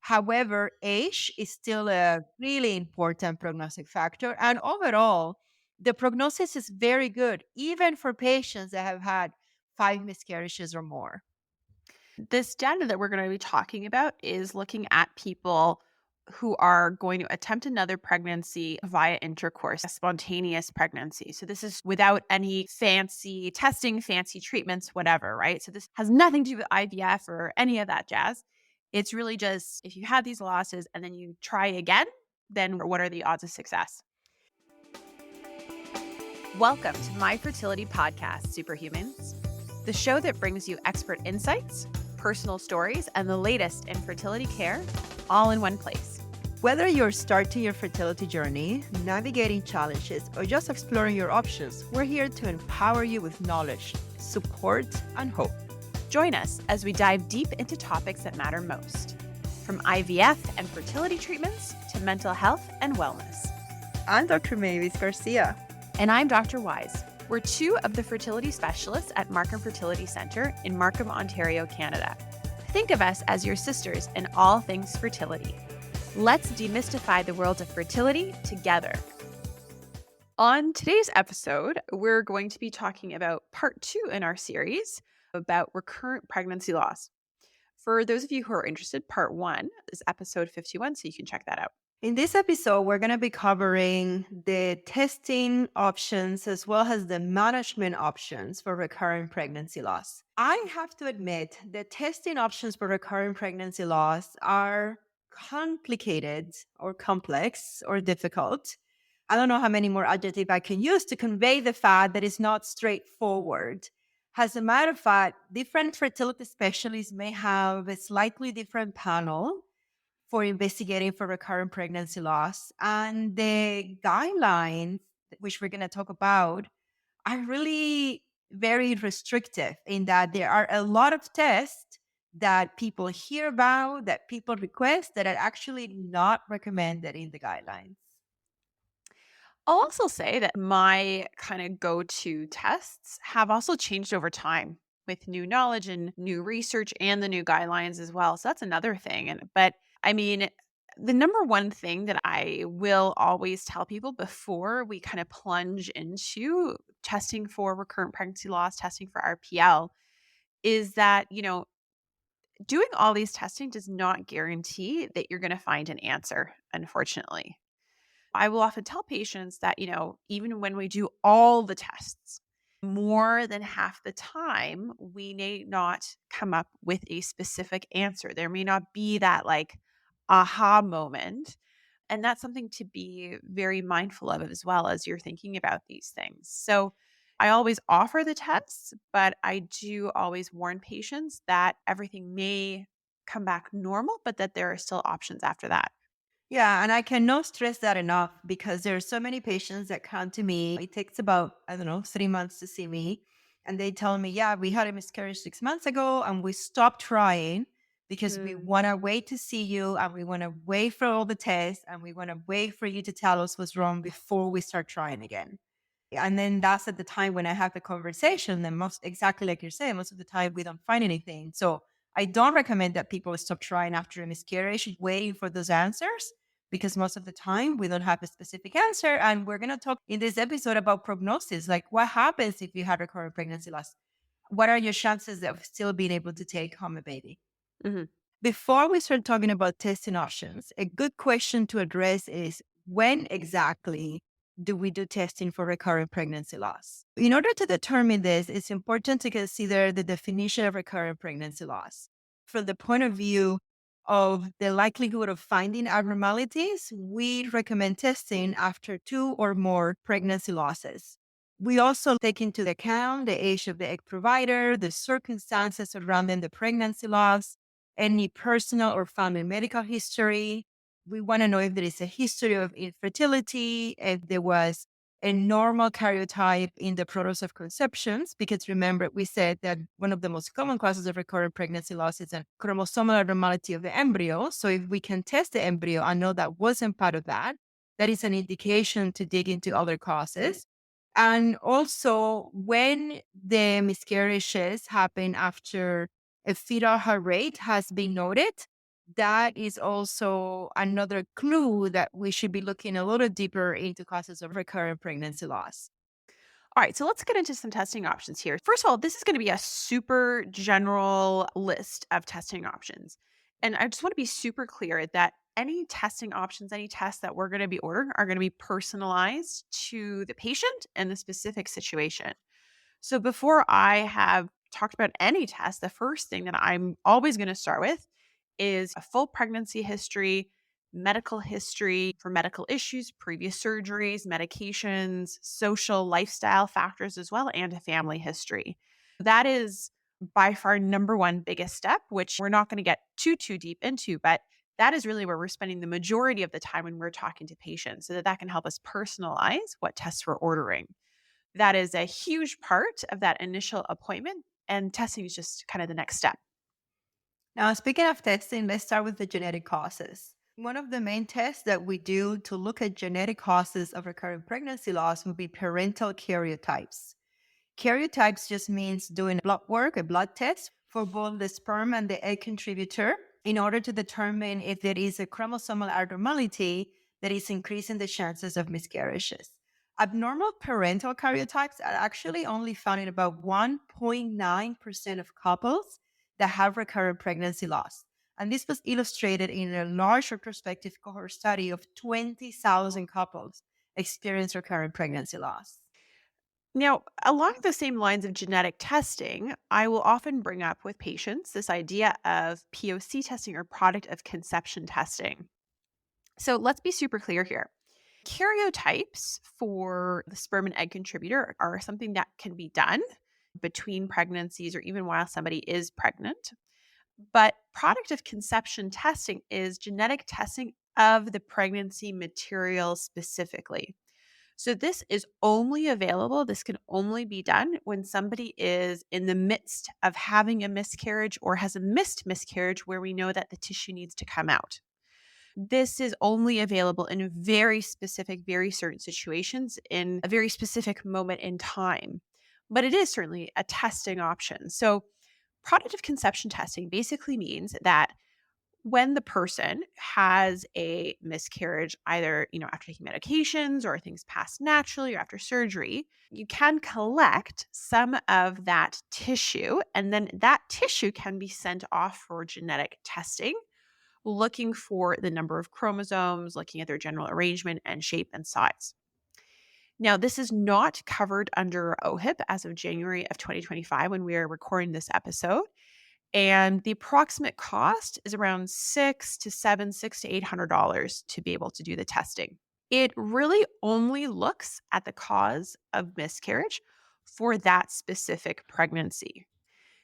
However, age is still a really important prognostic factor. And overall, the prognosis is very good, even for patients that have had five miscarriages or more. This data that we're going to be talking about is looking at people who are going to attempt another pregnancy via intercourse, a spontaneous pregnancy. So, this is without any fancy testing, fancy treatments, whatever, right? So, this has nothing to do with IVF or any of that jazz. It's really just if you had these losses and then you try again, then what are the odds of success? Welcome to my fertility podcast, Superhumans, the show that brings you expert insights, personal stories, and the latest in fertility care all in one place. Whether you're starting your fertility journey, navigating challenges, or just exploring your options, we're here to empower you with knowledge, support, and hope. Join us as we dive deep into topics that matter most, from IVF and fertility treatments to mental health and wellness. I'm Dr. Mavis Garcia. And I'm Dr. Wise. We're two of the fertility specialists at Markham Fertility Centre in Markham, Ontario, Canada. Think of us as your sisters in all things fertility. Let's demystify the world of fertility together. On today's episode, we're going to be talking about part 2 in our series about recurrent pregnancy loss. For those of you who are interested, part 1 is episode 51, so you can check that out. In this episode, we're going to be covering the testing options as well as the management options for recurrent pregnancy loss. I have to admit the testing options for recurrent pregnancy loss are complicated or complex or difficult. I don't know how many more adjectives I can use to convey the fact that it's not straightforward. As a matter of fact, different fertility specialists may have a slightly different panel for investigating for recurrent pregnancy loss. And the guidelines, which we're going to talk about, are really very restrictive in that there are a lot of tests that people hear about, that people request, that are actually not recommended in the guidelines. I'll also say that my kind of go to tests have also changed over time with new knowledge and new research and the new guidelines as well. So that's another thing. But I mean, the number one thing that I will always tell people before we kind of plunge into testing for recurrent pregnancy loss, testing for RPL, is that, doing all these testing does not guarantee that you're going to find an answer, unfortunately. I will often tell patients that, even when we do all the tests, more than half the time, we may not come up with a specific answer. There may not be that like aha moment. And that's something to be very mindful of as well as you're thinking about these things. So I always offer the tests, but I do always warn patients that everything may come back normal, but that there are still options after that. Yeah, and I cannot stress that enough because there are so many patients that come to me. It takes about, I don't know, 3 months to see me. And they tell me, yeah, we had a miscarriage 6 months ago and we stopped trying because we Mm. want to wait to see you and we want to wait for all the tests and we want to wait for you to tell us what's wrong before we start trying again. And then that's at the time when I have the conversation. Then most exactly like you're saying, most of the time we don't find anything. So I don't recommend that people stop trying after a miscarriage, waiting for those answers, because most of the time we don't have a specific answer. And we're gonna talk in this episode about prognosis, like what happens if you had recurrent pregnancy loss? What are your chances of still being able to take home a baby? Mhm. Before we start talking about testing options, a good question to address is when exactly do we do testing for recurrent pregnancy loss? In order to determine this, it's important to consider the definition of recurrent pregnancy loss. From the point of view of the likelihood of finding abnormalities, we recommend testing after 2 or more pregnancy losses. We also take into account the age of the egg provider, the circumstances surrounding the pregnancy loss, any personal or family medical history. We want to know if there is a history of infertility, if there was a normal karyotype in the products of conceptions, because remember, we said that one of the most common causes of recurrent pregnancy loss is a chromosomal abnormality of the embryo. So if we can test the embryo and know that wasn't part of that, that is an indication to dig into other causes. And also, when the miscarriages happen after a fetal heart rate has been noted, That is also another clue that we should be looking a little deeper into causes of recurrent pregnancy loss. All right, so let's get into some testing options here. First of all, this is going to be a super general list of testing options. And I just want to be super clear that any testing options, any tests that we're going to be ordering are going to be personalized to the patient and the specific situation. So before I have talked about any test, the first thing that I'm always going to start with is a full pregnancy history, medical history for medical issues, previous surgeries, medications, social lifestyle factors as well, and a family history. That is by far number one biggest step, which we're not going to get too deep into, but that is really where we're spending the majority of the time when we're talking to patients so that that can help us personalize what tests we're ordering. That is a huge part of that initial appointment, and testing is just kind of the next step. Now, speaking of testing, let's start with the genetic causes. One of the main tests that we do to look at genetic causes of recurrent pregnancy loss would be parental karyotypes. Karyotypes just means doing blood work, a blood test for both the sperm and the egg contributor in order to determine if there is a chromosomal abnormality that is increasing the chances of miscarriages. Abnormal parental karyotypes are actually only found in about 1.9% of couples that have recurrent pregnancy loss. And this was illustrated in a large retrospective cohort study of 20,000 couples experienced recurrent pregnancy loss. Now, along the same lines of genetic testing, I will often bring up with patients this idea of POC testing or product of conception testing. So let's be super clear here. Karyotypes for the sperm and egg contributor are something that can be done between pregnancies or even while somebody is pregnant. But product of conception testing is genetic testing of the pregnancy material specifically. So this is only available, this can only be done when somebody is in the midst of having a miscarriage or has a missed miscarriage where we know that the tissue needs to come out. This is only available in very specific, very certain situations in a very specific moment in time. But it is certainly a testing option. So, product of conception testing basically means that when the person has a miscarriage, either, after taking medications or things pass naturally or after surgery, you can collect some of that tissue and then that tissue can be sent off for genetic testing, looking for the number of chromosomes, looking at their general arrangement and shape and size. Now, this is not covered under OHIP as of January of 2025 when we are recording this episode. And the approximate cost is around six to $800 to be able to do the testing. It really only looks at the cause of miscarriage for that specific pregnancy,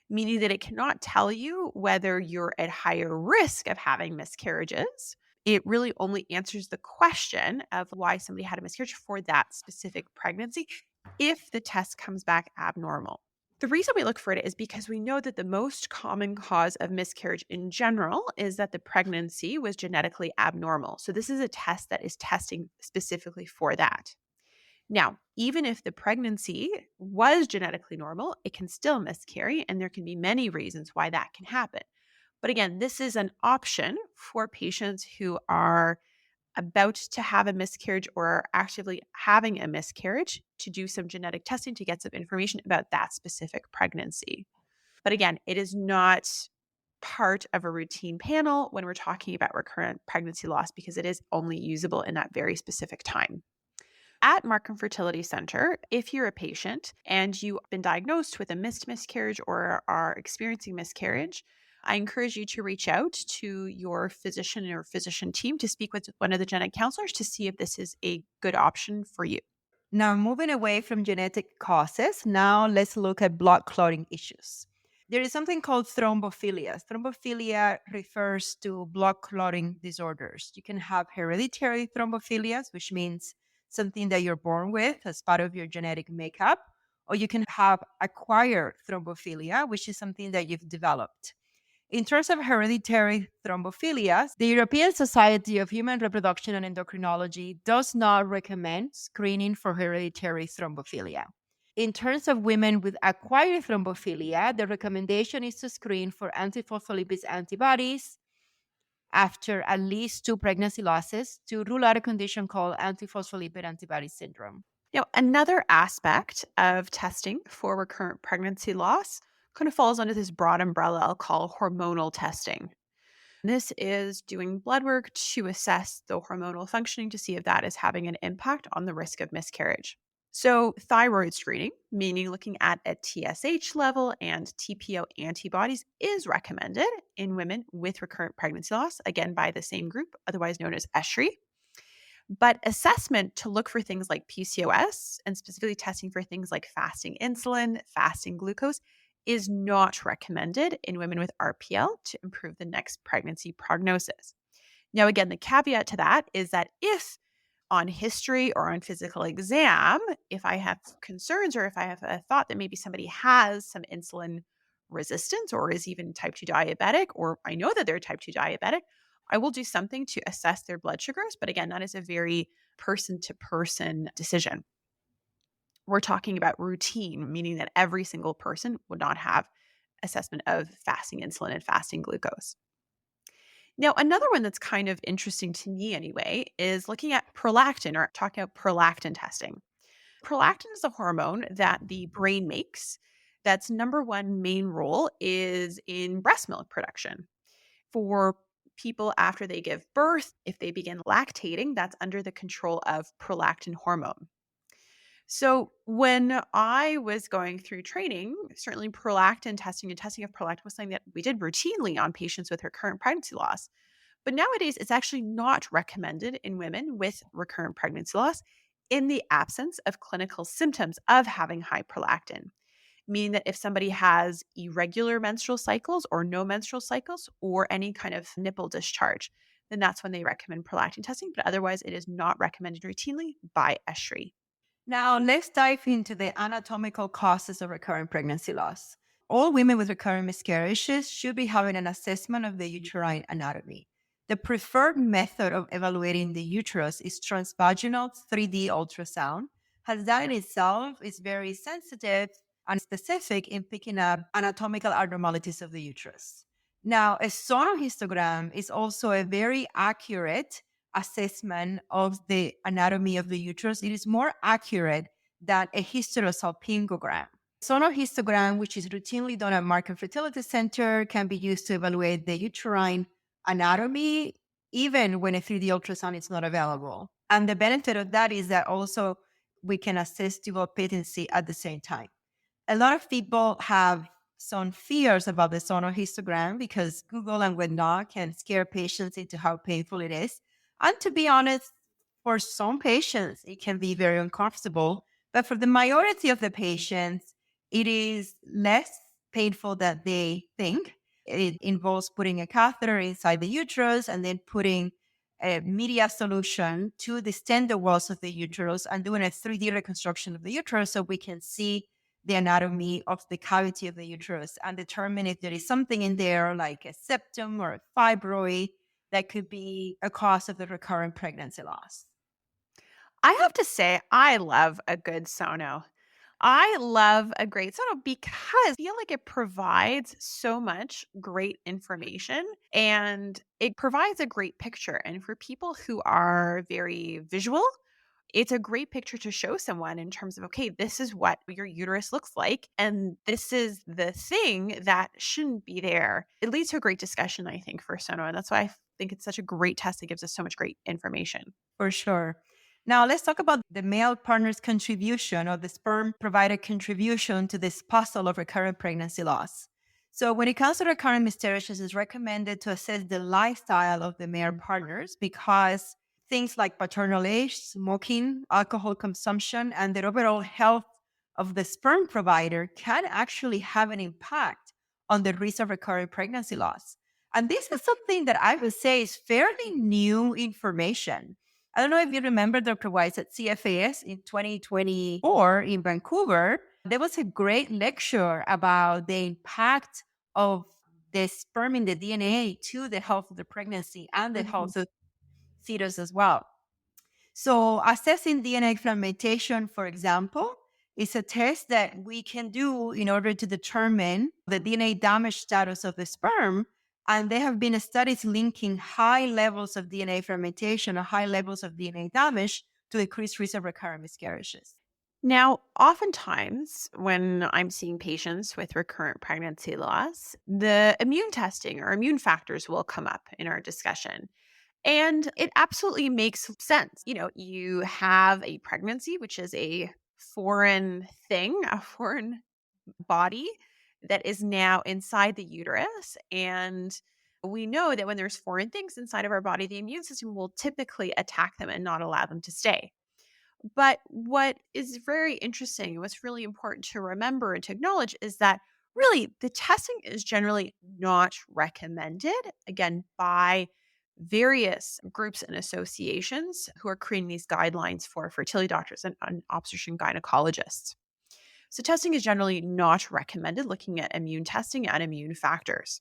meaning that it cannot tell you whether you're at higher risk of having miscarriages. It really only answers the question of why somebody had a miscarriage for that specific pregnancy if the test comes back abnormal. The reason we look for it is because we know that the most common cause of miscarriage in general is that the pregnancy was genetically abnormal. So, this is a test that is testing specifically for that. Now, even if the pregnancy was genetically normal, it can still miscarry, and there can be many reasons why that can happen. But again, this is an option for patients who are about to have a miscarriage or are actively having a miscarriage to do some genetic testing to get some information about that specific pregnancy. But again, it is not part of a routine panel when we're talking about recurrent pregnancy loss because it is only usable in that very specific time. At Markham Fertility Center, if you're a patient and you've been diagnosed with a missed miscarriage or are experiencing miscarriage, I encourage you to reach out to your physician or physician team to speak with one of the genetic counselors to see if this is a good option for you. Now, moving away from genetic causes, now let's look at blood clotting issues. There is something called thrombophilia. Thrombophilia refers to blood clotting disorders. You can have hereditary thrombophilias, which means something that you're born with as part of your genetic makeup, or you can have acquired thrombophilia, which is something that you've developed. In terms of hereditary thrombophilia, the European Society of Human Reproduction and Endocrinology does not recommend screening for hereditary thrombophilia. In terms of women with acquired thrombophilia, the recommendation is to screen for antiphospholipid antibodies, after at least 2 pregnancy losses to rule out a condition called antiphospholipid antibody syndrome. Now, another aspect of testing for recurrent pregnancy loss kind of falls under this broad umbrella I'll call hormonal testing. This is doing blood work to assess the hormonal functioning to see if that is having an impact on the risk of miscarriage. So, thyroid screening, meaning looking at a TSH level and TPO antibodies, is recommended in women with recurrent pregnancy loss, again by the same group, otherwise known as ESHRE. But assessment to look for things like PCOS and specifically testing for things like fasting insulin, fasting glucose is not recommended in women with RPL to improve the next pregnancy prognosis. Now, again, the caveat to that is that if on history or on physical exam, if I have concerns or if I have a thought that maybe somebody has some insulin resistance or is even type 2 diabetic, or I know that they're type 2 diabetic, I will do something to assess their blood sugars. But again, that is a very person to person decision. We're talking about routine, meaning that every single person would not have assessment of fasting insulin and fasting glucose. Now, another one that's kind of interesting to me anyway is looking at prolactin or talking about prolactin testing. Prolactin is a hormone that the brain makes. That's number one main role is in breast milk production. For people after they give birth, if they begin lactating, that's under the control of prolactin hormone. So when I was going through training, certainly prolactin testing and testing of prolactin was something that we did routinely on patients with recurrent pregnancy loss. But nowadays, it's actually not recommended in women with recurrent pregnancy loss in the absence of clinical symptoms of having high prolactin, meaning that if somebody has irregular menstrual cycles or no menstrual cycles or any kind of nipple discharge, then that's when they recommend prolactin testing. But otherwise, it is not recommended routinely by ESHRE. Now, let's dive into the anatomical causes of recurrent pregnancy loss. All women with recurrent miscarriages should be having an assessment of the uterine anatomy. The preferred method of evaluating the uterus is transvaginal 3D ultrasound, as that in itself is very sensitive and specific in picking up anatomical abnormalities of the uterus. Now, a sonohistogram is also a very accurate assessment of the anatomy of the uterus. It is more accurate than a hysterosalpingogram. Sonohistogram, which is routinely done at Markham Fertility Center, can be used to evaluate the uterine anatomy, even when a 3D ultrasound is not available. And the benefit of that is that also we can assess tubal patency at the same time. A lot of people have some fears about the sonohistogram because Google and whatnot can scare patients into how painful it is. And to be honest, for some patients, it can be very uncomfortable. But for the majority of the patients, it is less painful than they think. It involves putting a catheter inside the uterus and then putting a media solution to distend the walls of the uterus and doing a 3D reconstruction of the uterus so we can see the anatomy of the cavity of the uterus and determine if there is something in there like a septum or a fibroid that could be a cause of the recurrent pregnancy loss. I have to say, I love a good sono. I love a great sono because I feel like it provides so much great information and it provides a great picture. And for people who are very visual, it's a great picture to show someone in terms of, okay, this is what your uterus looks like. And this is the thing that shouldn't be there. It leads to a great discussion, I think, for sono. And that's why I think it's such a great test that gives us so much great information. For sure. Now, let's talk about the male partner's contribution or the sperm provider contribution to this puzzle of recurrent pregnancy loss. So, when it comes to recurrent miscarriages, it's recommended to assess the lifestyle of the male partners because things like paternal age, smoking, alcohol consumption, and the overall health of the sperm provider can actually have an impact on the risk of recurrent pregnancy loss. And this is something that I would say is fairly new information. I don't know if you remember Dr. Weiss at CFAS in 2024 in Vancouver. There was a great lecture about the impact of the sperm in the DNA to the health of the pregnancy and the Mhm. health of fetus as well. So, assessing DNA fragmentation, for example, is a test that we can do in order to determine the DNA damage status of the sperm And there have been studies linking high levels of DNA fermentation or high levels of DNA damage to increased risk of recurrent miscarriages. Now, oftentimes when I'm seeing patients with recurrent pregnancy loss, the immune testing or immune factors will come up in our discussion. And it absolutely makes sense. You have a pregnancy, which is a foreign thing, a foreign body that is now inside the uterus. And we know that when there's foreign things inside of our body, the immune system will typically attack them and not allow them to stay. But what is very interesting and what's really important to remember and to acknowledge is that really the testing is generally not recommended, again, by various groups and associations who are creating these guidelines for fertility doctors and obstetrician gynecologists. So, testing is generally not recommended looking at immune testing and immune factors.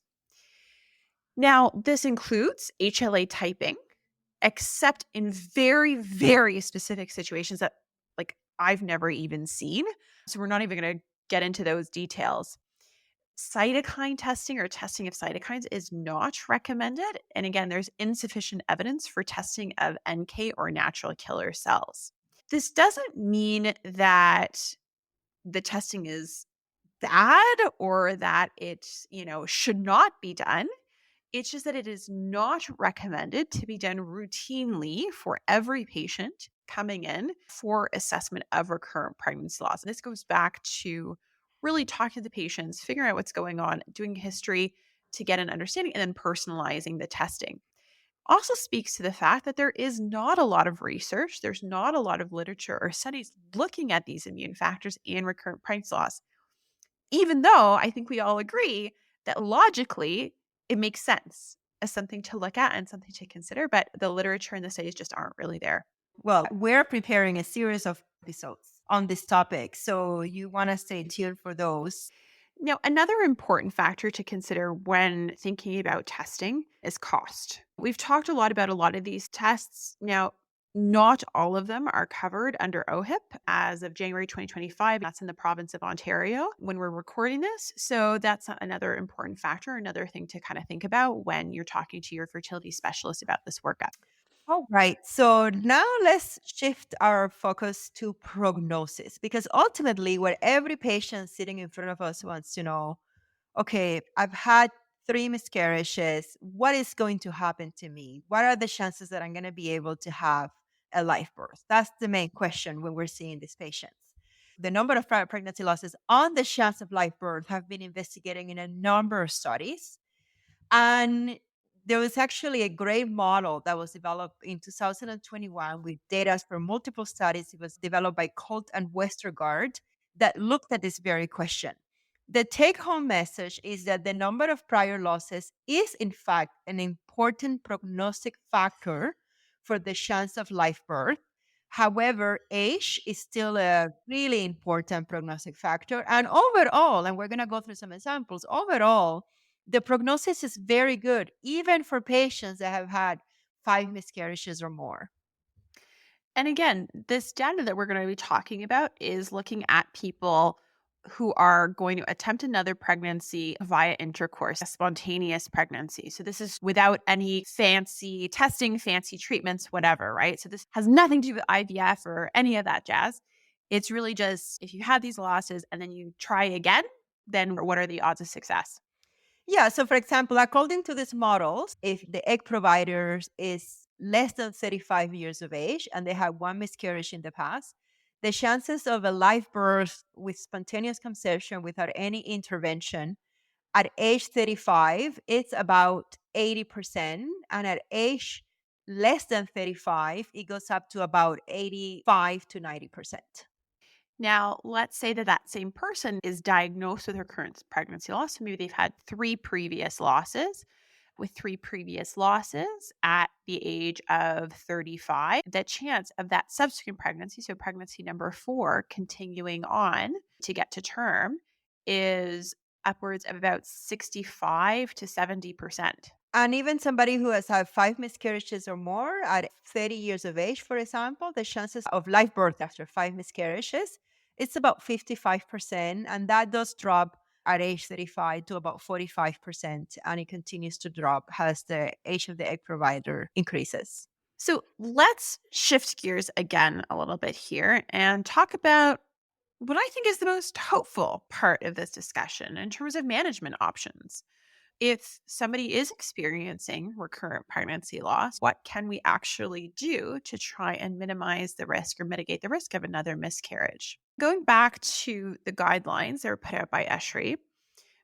Now, this includes HLA typing, except in very, very specific situations that like I've never even seen. So we're not even going to get into those details. Cytokine testing or testing of cytokines is not recommended. And again, there's insufficient evidence for testing of NK or natural killer cells. This doesn't mean that the testing is bad or that it, should not be done. It's just that it is not recommended to be done routinely for every patient coming in for assessment of recurrent pregnancy loss. And this goes back to really talking to the patients, figuring out what's going on, doing history to get an understanding, and then personalizing the testing. Also speaks to the fact that there is not a lot of research, there's not a lot of literature or studies looking at these immune factors in recurrent pregnancy loss, even though I think we all agree that logically it makes sense as something to look at and something to consider, but the literature and the studies just aren't really there. Well, we're preparing a series of episodes on this topic. So you want to stay tuned for those. Now, another important factor to consider when thinking about testing is cost. We've talked a lot about a lot of these tests. Now, not all of them are covered under OHIP as of January 2025. That's in the province of Ontario when we're recording this. So that's another important factor, another thing to kind of think about when you're talking to your fertility specialist about this workup. All right. So now let's shift our focus to prognosis because ultimately, what every patient sitting in front of us wants to know, okay, I've had three miscarriages. What is going to happen to me? What are the chances that I'm going to be able to have a live birth? That's the main question when we're seeing these patients. The number of pregnancy losses on the chance of live birth have been investigated in a number of studies. And there was actually a great model that was developed in 2021 with data from multiple studies. It was developed by Colt and Westergaard that looked at this very question. The take home message is that the number of prior losses is, in fact, an important prognostic factor for the chance of live birth. However, age is still a really important prognostic factor. And overall, and we're going to go through some examples, overall, the prognosis is very good, even for patients that have had five miscarriages or more. And again, this data that we're going to be talking about is looking at people who are going to attempt another pregnancy via intercourse, a spontaneous pregnancy. So this is without any fancy testing, fancy treatments, whatever, right? So this has nothing to do with IVF or any of that jazz. It's really just if you have these losses and then you try again, then what are the odds of success? Yeah. So, for example, according to these models, if the egg provider is less than 35 years of age and they have one miscarriage in the past, the chances of a live birth with spontaneous conception without any intervention at age 35, it's about 80%. And at age less than 35, it goes up to about 85 to 90%. Now, let's say that that same person is diagnosed with recurrent pregnancy loss. So maybe they've had three previous losses. With three previous losses at the age of 35, the chance of that subsequent pregnancy, so pregnancy number four, continuing on to get to term is upwards of about 65 to 70%. And even somebody who has had five miscarriages or more at 30 years of age, for example, the chances of live birth after five miscarriages, it's about 55%. And that does drop at age 35 to about 45%, and it continues to drop as the age of the egg provider increases. So let's shift gears again a little bit here and talk about what I think is the most hopeful part of this discussion in terms of management options. If somebody is experiencing recurrent pregnancy loss, what can we actually do to try and minimize the risk or mitigate the risk of another miscarriage? Going back to the guidelines that were put out by ESHRE,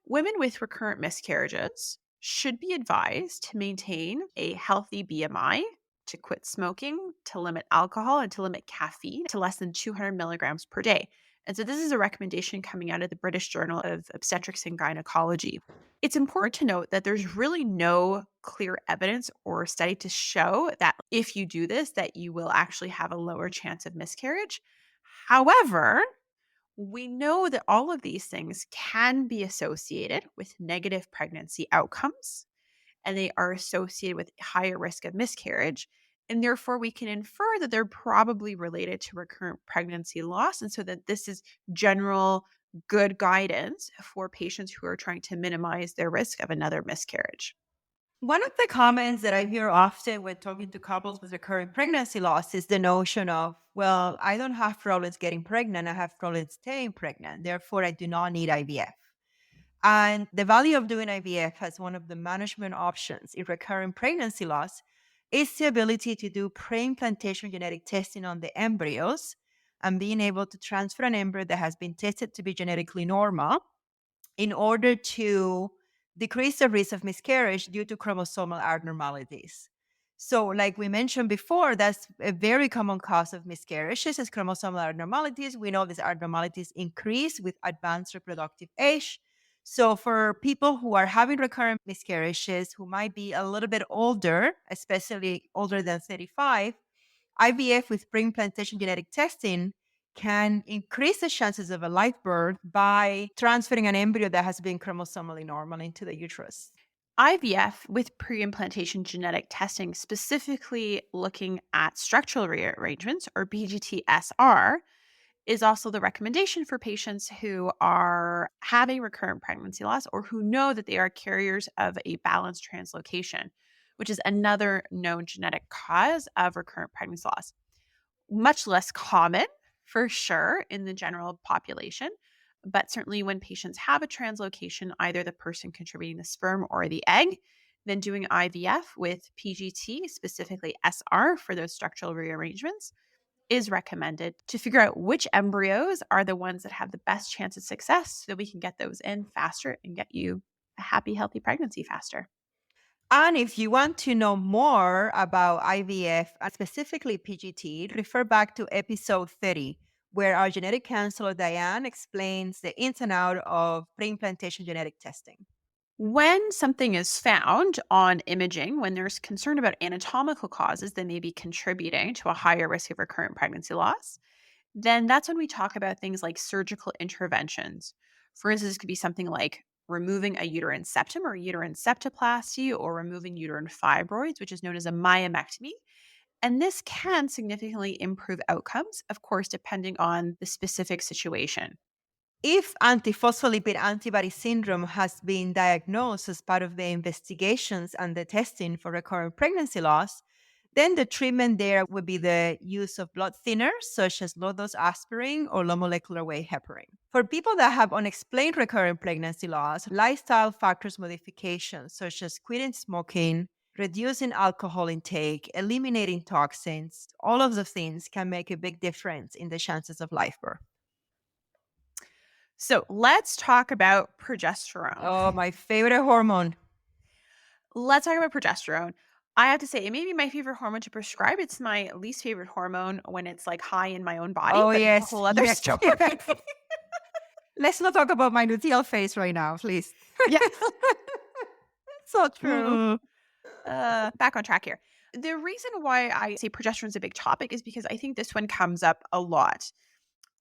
women with recurrent miscarriages should be advised to maintain a healthy BMI, to quit smoking, to limit alcohol, and to limit caffeine to less than 200 milligrams per day. And so, this is a recommendation coming out of the British Journal of Obstetrics and Gynecology. It's important to note that there's really no clear evidence or study to show that if you do this, that you will actually have a lower chance of miscarriage. However, we know that all of these things can be associated with negative pregnancy outcomes, and they are associated with higher risk of miscarriage. And therefore, we can infer that they're probably related to recurrent pregnancy loss. And so that this is general good guidance for patients who are trying to minimize their risk of another miscarriage. One of the comments that I hear often when talking to couples with recurrent pregnancy loss is the notion of, well, I don't have problems getting pregnant. I have problems staying pregnant. Therefore, I do not need IVF. And the value of doing IVF as one of the management options in recurrent pregnancy loss is the ability to do pre-implantation genetic testing on the embryos and being able to transfer an embryo that has been tested to be genetically normal in order to decrease the risk of miscarriage due to chromosomal abnormalities. So, like we mentioned before, that's a very common cause of miscarriages is chromosomal abnormalities. We know these abnormalities increase with advanced reproductive age. So, for people who are having recurrent miscarriages who might be a little bit older, especially older than 35, IVF with pre-implantation genetic testing can increase the chances of a live birth by transferring an embryo that has been chromosomally normal into the uterus. IVF with pre implantation genetic testing, specifically looking at structural rearrangements or BGTSR, is also the recommendation for patients who are having recurrent pregnancy loss or who know that they are carriers of a balanced translocation, which is another known genetic cause of recurrent pregnancy loss. Much less common for sure in the general population, but certainly when patients have a translocation, either the person contributing the sperm or the egg, then doing IVF with PGT, specifically SR for those structural rearrangements, is recommended to figure out which embryos are the ones that have the best chance of success so that we can get those in faster and get you a happy, healthy pregnancy faster. And if you want to know more about IVF and specifically PGT, refer back to episode 30, where our genetic counselor Diane explains the ins and out of pre-implantation genetic testing. When something is found on imaging, when there's concern about anatomical causes that may be contributing to a higher risk of recurrent pregnancy loss, then that's when we talk about things like surgical interventions. For instance, it could be something like removing a uterine septum or uterine septoplasty or removing uterine fibroids, which is known as a myomectomy. And this can significantly improve outcomes, of course, depending on the specific situation. If antiphospholipid antibody syndrome has been diagnosed as part of the investigations and the testing for recurrent pregnancy loss, then the treatment there would be the use of blood thinners such as low dose aspirin or low molecular weight heparin. For people that have unexplained recurrent pregnancy loss, lifestyle factors modifications such as quitting smoking, reducing alcohol intake, eliminating toxins, all of the things can make a big difference in the chances of live birth. So let's talk about progesterone. Oh, my favorite hormone. Let's talk about progesterone. I have to say, it may be my favorite hormone to prescribe. It's my least favorite hormone when it's like high in my own body, Oh, but it's a yes. whole other Yes. story. Let's not talk about my luteal phase right now, please. Yeah. So true. Mm. Back on track here. The reason why I say progesterone is a big topic is because I think this one comes up a lot.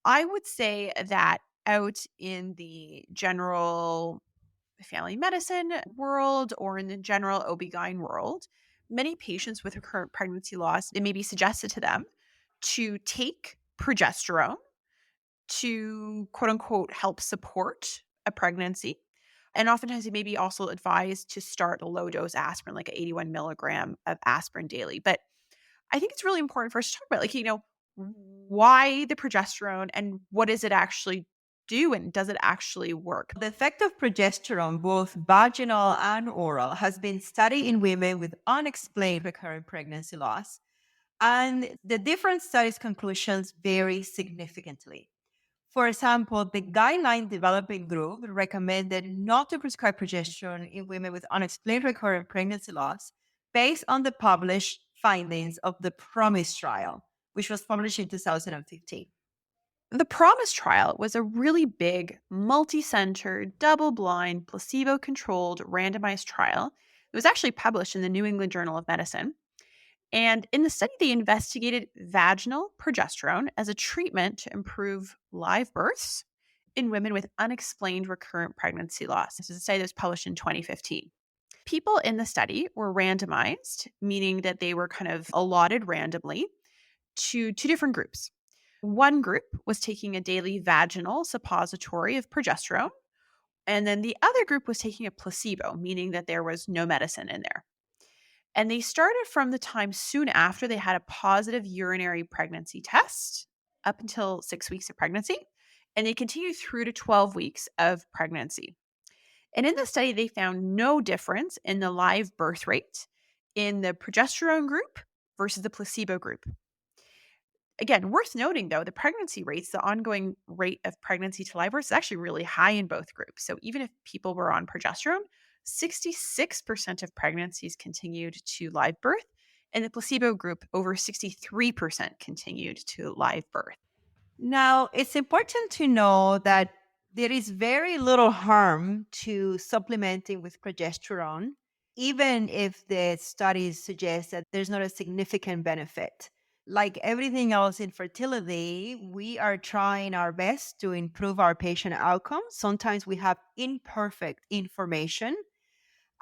I would say that out in the general family medicine world or in the general OB/GYN world, many patients with recurrent pregnancy loss, it may be suggested to them to take progesterone to quote unquote help support a pregnancy. And oftentimes they may be also advised to start a low dose aspirin, like a 81 milligram of aspirin daily. But I think it's really important for us to talk about, why the progesterone and what does it actually do and does it actually work? The effect of progesterone, both vaginal and oral, has been studied in women with unexplained recurrent pregnancy loss. And the different studies' conclusions vary significantly. For example, the guideline developing group recommended not to prescribe progesterone in women with unexplained recurrent pregnancy loss based on the published findings of the PROMISE trial, which was published in 2015. The PROMISE trial was a really big, multi center, double blind, placebo controlled, randomized trial. It was actually published in the New England Journal of Medicine. And in the study, they investigated vaginal progesterone as a treatment to improve live births in women with unexplained recurrent pregnancy loss. This is a study that was published in 2015. People in the study were randomized, meaning that they were kind of allotted randomly to two different groups. One group was taking a daily vaginal suppository of progesterone, and then the other group was taking a placebo, meaning that there was no medicine in there. And they started from the time soon after they had a positive urinary pregnancy test up until 6 weeks of pregnancy. And they continued through to 12 weeks of pregnancy. And in the study, they found no difference in the live birth rate in the progesterone group versus the placebo group. Again, worth noting though, the pregnancy rates, the ongoing rate of pregnancy to live birth is actually really high in both groups. So even if people were on progesterone, 66% of pregnancies continued to live birth. And the placebo group, over 63% continued to live birth. Now, it's important to know that there is very little harm to supplementing with progesterone, even if the studies suggest that there's not a significant benefit. Like everything else in fertility, we are trying our best to improve our patient outcomes. Sometimes we have imperfect information,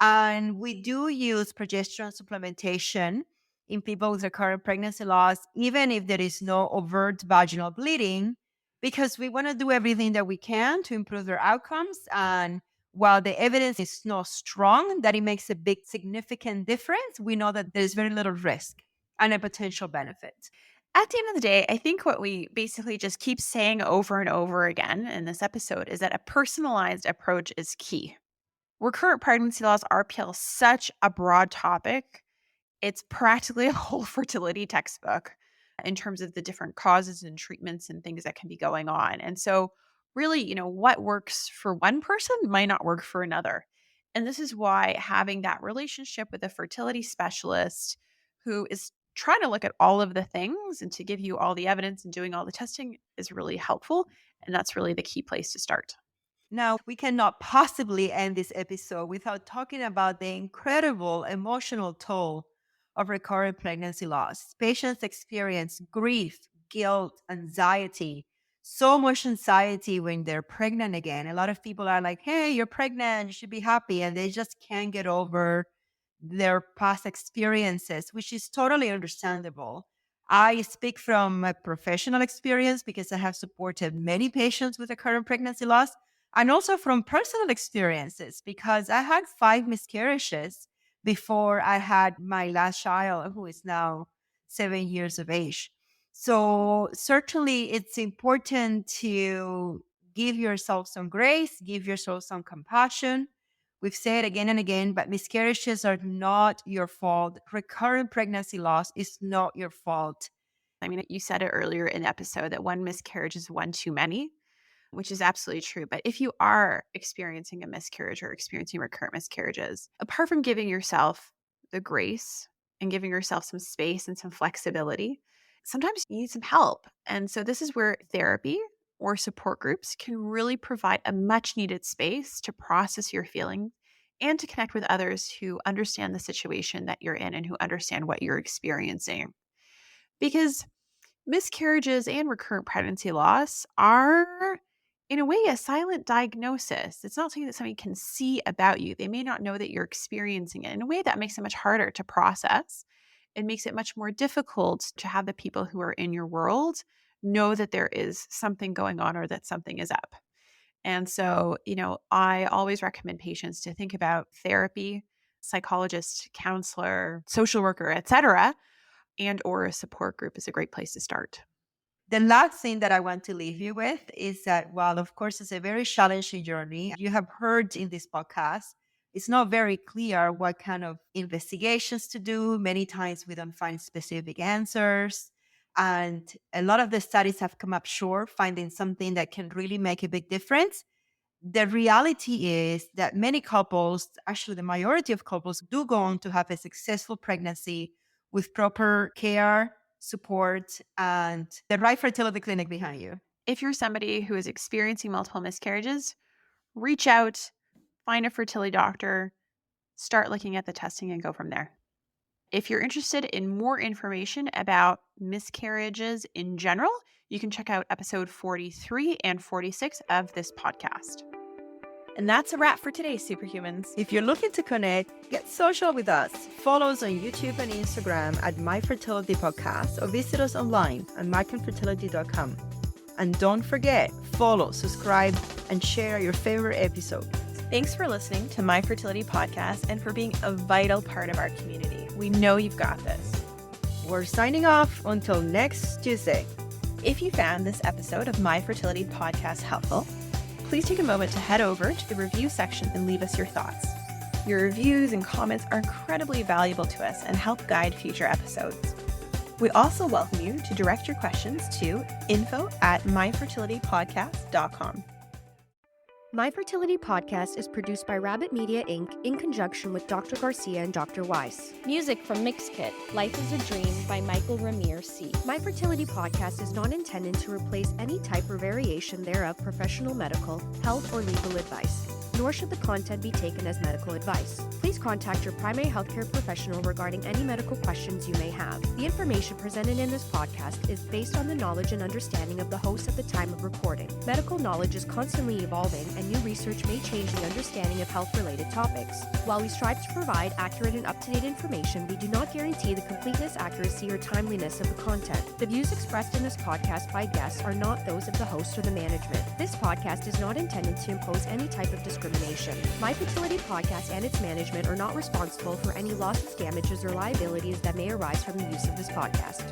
and we do use progesterone supplementation in people with recurrent pregnancy loss, even if there is no overt vaginal bleeding, because we want to do everything that we can to improve their outcomes. And while the evidence is not strong that it makes a big, significant difference, we know that there's very little risk and a potential benefit. At the end of the day, I think what we basically just keep saying over and over again in this episode is that a personalized approach is key. Recurrent pregnancy loss, RPL, is such a broad topic. It's practically a whole fertility textbook in terms of the different causes and treatments and things that can be going on. And so, really, what works for one person might not work for another. And this is why having that relationship with a fertility specialist who is trying to look at all of the things and to give you all the evidence and doing all the testing is really helpful. And that's really the key place to start. Now, we cannot possibly end this episode without talking about the incredible emotional toll of recurrent pregnancy loss. Patients experience grief, guilt, anxiety, so much anxiety when they're pregnant again. A lot of people are like, hey, you're pregnant, you should be happy. And they just can't get over their past experiences, which is totally understandable. I speak from my professional experience because I have supported many patients with recurrent pregnancy loss, and also from personal experiences because I had 5 miscarriages before I had my last child, who is now 7 years of age. So, certainly, it's important to give yourself some grace, give yourself some compassion. We've said again and again, but miscarriages are not your fault. Recurrent pregnancy loss is not your fault. I mean, you said it earlier in the episode that one miscarriage is one too many, which is absolutely true. But if you are experiencing a miscarriage or experiencing recurrent miscarriages, apart from giving yourself the grace and giving yourself some space and some flexibility, sometimes you need some help. And so this is where therapy or support groups can really provide a much needed space to process your feelings and to connect with others who understand the situation that you're in and who understand what you're experiencing. Because miscarriages and recurrent pregnancy loss are, in a way, a silent diagnosis. It's not something that somebody can see about you. They may not know that you're experiencing it. In a way, that makes it much harder to process. It makes it much more difficult to have the people who are in your world know that there is something going on or that something is up. And so, I always recommend patients to think about therapy, psychologist, counselor, social worker, etc., and or a support group is a great place to start. The last thing that I want to leave you with is that while, of course, it's a very challenging journey, you have heard in this podcast, it's not very clear what kind of investigations to do. Many times we don't find specific answers. And a lot of the studies have come up short, finding something that can really make a big difference. The reality is that many couples, actually the majority of couples, do go on to have a successful pregnancy with proper care, support, and the right fertility clinic behind you. If you're somebody who is experiencing multiple miscarriages, reach out, find a fertility doctor, start looking at the testing, and go from there. If you're interested in more information about miscarriages in general, you can check out episode 43 and 46 of this podcast. And that's a wrap for today, Superhumans. If you're looking to connect, get social with us. Follow us on YouTube and Instagram at My Fertility Podcast or visit us online at myconfertility.com. And don't forget, follow, subscribe, and share your favorite episode. Thanks for listening to My Fertility Podcast and for being a vital part of our community. We know you've got this. We're signing off until next Tuesday. If you found this episode of My Fertility Podcast helpful, please take a moment to head over to the review section and leave us your thoughts. Your reviews and comments are incredibly valuable to us and help guide future episodes. We also welcome you to direct your questions to info@myfertilitypodcast.com. My Fertility Podcast is produced by Rabbit Media Inc. in conjunction with Dr. Garcia and Dr. Weiss. Music from Mixkit, Life is a Dream by Michael Ramir C. My Fertility Podcast is not intended to replace any type or variation thereof professional medical, health, or legal advice, nor should the content be taken as medical advice. Please contact your primary healthcare professional regarding any medical questions you may have. The information presented in this podcast is based on the knowledge and understanding of the host at the time of recording. Medical knowledge is constantly evolving, and new research may change the understanding of health-related topics. While we strive to provide accurate and up-to-date information, we do not guarantee the completeness, accuracy, or timeliness of the content. The views expressed in this podcast by guests are not those of the host or the management. This podcast is not intended to impose any type of discrimination. My Fertility Podcast and its management are not responsible for any losses, damages, or liabilities that may arise from the use of this podcast.